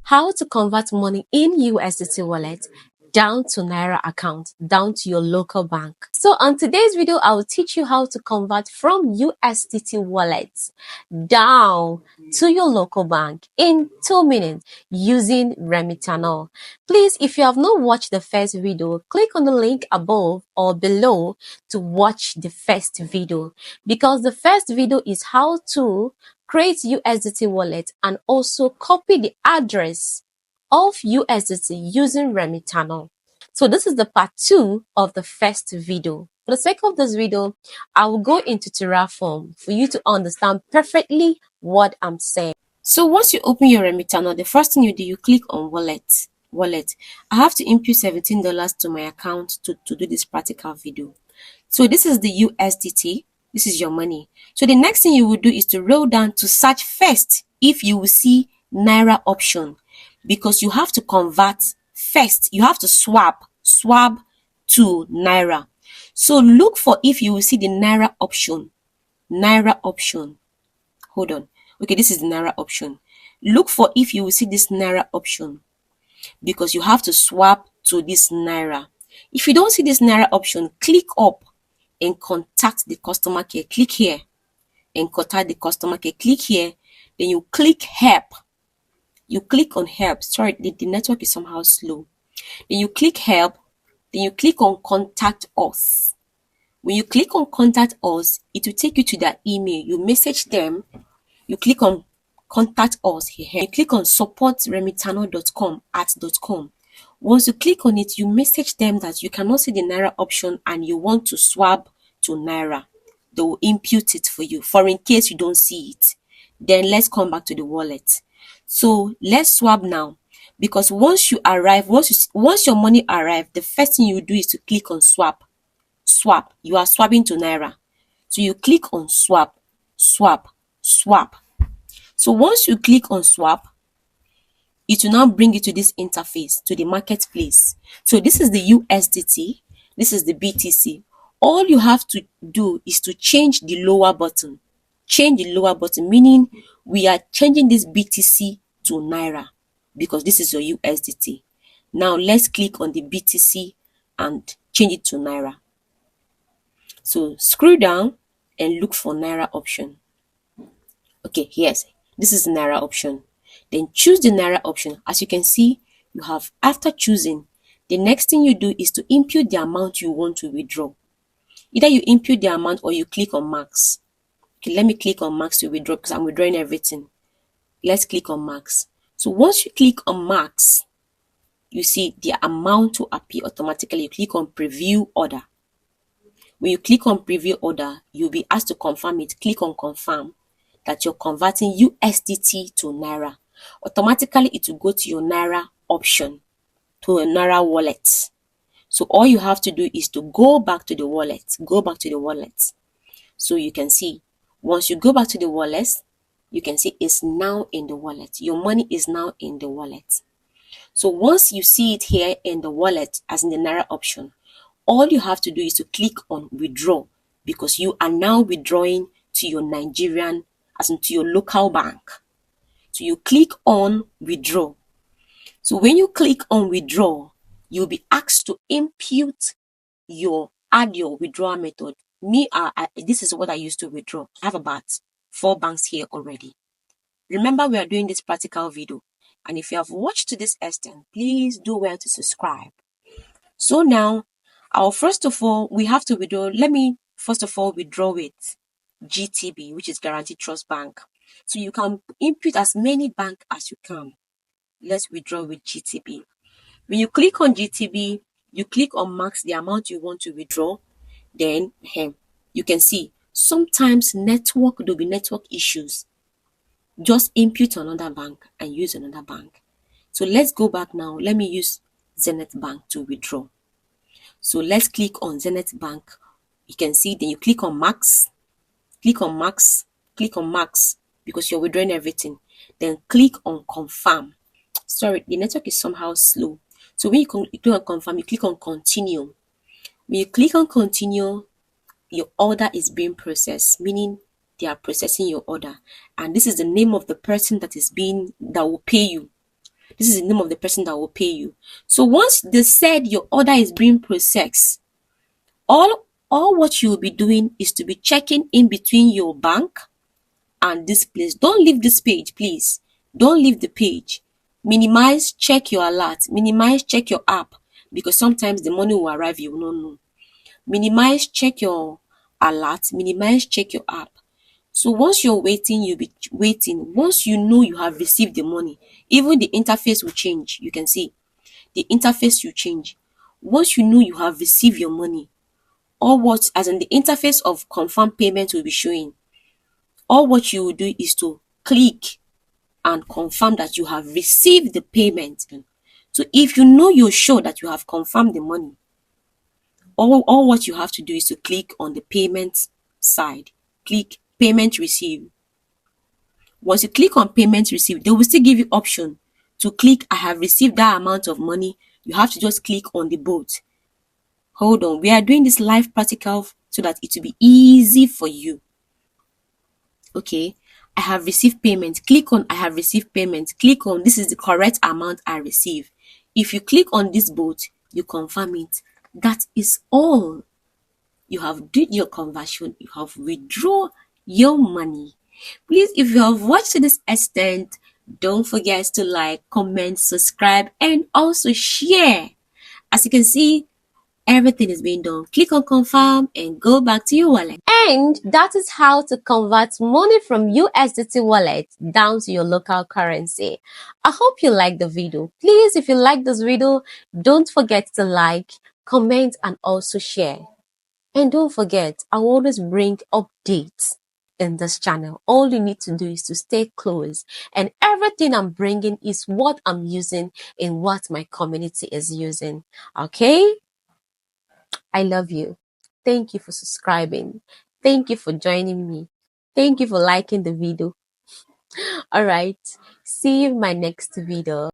how to convert money in USDT wallet down to Naira account, down to your local bank. So on today's video, I will teach you how to convert from USDT wallet down to your local bank in 2 minutes using Remitano. Please, if you have not watched the first video, click on the link above or below to watch the first video, because the first video is how to create USDT wallet and also copy the address of USDT using Remitano. So this is the part 2 of the first video. For the sake of this video, I will go into tutorial form for you to understand perfectly what I'm saying. So once you open your Remitano, the first thing you do, you click on wallet. I have to input $17 to my account to do this practical video. So this is the USDT. This is your money. So the next thing you will do is to roll down to search first if you will see Naira option, because you have to convert first. You have to swap to Naira. So look for if you will see the Naira option. Hold on. Okay, this is the Naira option. Look for if you will see this Naira option, because you have to swap to this Naira. If you don't see this Naira option, click up and contact the customer care. Click here and contact the customer care. Click here, then you click help. You click on help. Sorry, the network is somehow slow. Then you click help, then you click on contact us. When you click on contact us, it will take you to their email. You message them, you click on contact us here. You click on supportremitano.com. Once you click on it, you message them that you cannot see the Naira option and you want to swap to Naira. They will impute it for you, for in case you don't see it. Then let's come back to the wallet. So let's swap now, because once you arrive, once your money arrive, the first thing you do is to click on swap. You are swapping to Naira. So you click on swap. So once you click on swap, it will now bring you to this interface, to the marketplace. So this is the USDT, this is the BTC. All you have to do is to change the lower button. Meaning we are changing this BTC to Naira, because this is your USDT. Now let's click on the BTC and change it to Naira. So scroll down and look for Naira option. Okay, yes, this is the Naira option. Then choose the Naira option. As you can see, you have, after choosing, the next thing you do is to input the amount you want to withdraw. Either you input the amount or you click on max. Okay, let me click on max to withdraw because I'm withdrawing everything. Let's click on max. So once you click on max, you see the amount to appear automatically. You click on preview order. When you click on preview order, you'll be asked to confirm it. Click on confirm that you're converting USDT to Naira. Automatically, it will go to your Naira option, to a Naira wallet. So all you have to do is to go back to the wallet. So you can see, once you go back to the wallet, you can see it's now in the wallet. Your money is now in the wallet. So once you see it here in the wallet, as in the Naira option, all you have to do is to click on withdraw, because you are now withdrawing to your Nigerian, as in to your local bank. So you click on withdraw. So when you click on withdraw, you'll be asked to add your withdrawal method. This is what I used to withdraw. I have about 4 banks here already. Remember, we are doing this practical video, and if you have watched to this extent, please do well to subscribe. So now, first of all, we have to withdraw. Let me first of all withdraw with GTB, which is Guaranteed Trust Bank. So you can input as many banks as you can. Let's withdraw with GTB. When you click on GTB, you click on max the amount you want to withdraw. Then you can see sometimes there'll be network issues. Just input another bank and use another bank. So let's go back now. Let me use Zenith Bank to withdraw. So let's click on Zenith Bank. You can see, then you click on max. Click on max, because you're withdrawing everything. Then click on confirm. Sorry, the network is somehow slow. So when you click on confirm, you click on continue. When you click on continue, your order is being processed, meaning they are processing your order. And this is the name of the person that will pay you. This is the name of the person that will pay you. So once they said your order is being processed, all what you will be doing is to be checking in between your bank and this place. Don't leave this page, please. Don't leave the page. Minimize, check your alert. Minimize, check your app, because sometimes the money will arrive, you will not know. Minimize, check your alert. Minimize, check your app. So once you're waiting, you'll be waiting. Once you know you have received the money, even the interface will change. You can see the interface will change. Once you know you have received your money, or what, as in the interface of confirm payment will be showing, all what you will do is to click and confirm that you have received the payment. So if you know you're sure that you have confirmed the money, all what you have to do is to click on the payment side. Click payment received. Once you click on payment received, they will still give you option to click I have received that amount of money. You have to just click on the boat. Hold on, we are doing this live practical so that it will be easy for you. Okay, I have received payment. Click on I have received payment. Click on this is the correct amount I receive. If you click on this boat, you confirm it. That is all. You have did your conversion. You have withdraw your money. Please, if you have watched to this extent, don't forget to like, comment, subscribe, and also share. As you can see, everything is being done. Click on confirm and go back to your wallet. And that is how to convert money from USDT wallet down to your local currency. I hope you like the video. Please, if you like this video, don't forget to like, comment, and also share. And don't forget, I will always bring updates in this channel. All you need to do is to stay close, and everything I'm bringing is what I'm using and what my community is using. Okay? I love you. Thank you for subscribing. Thank you for joining me. Thank you for liking the video. All right. See you in my next video.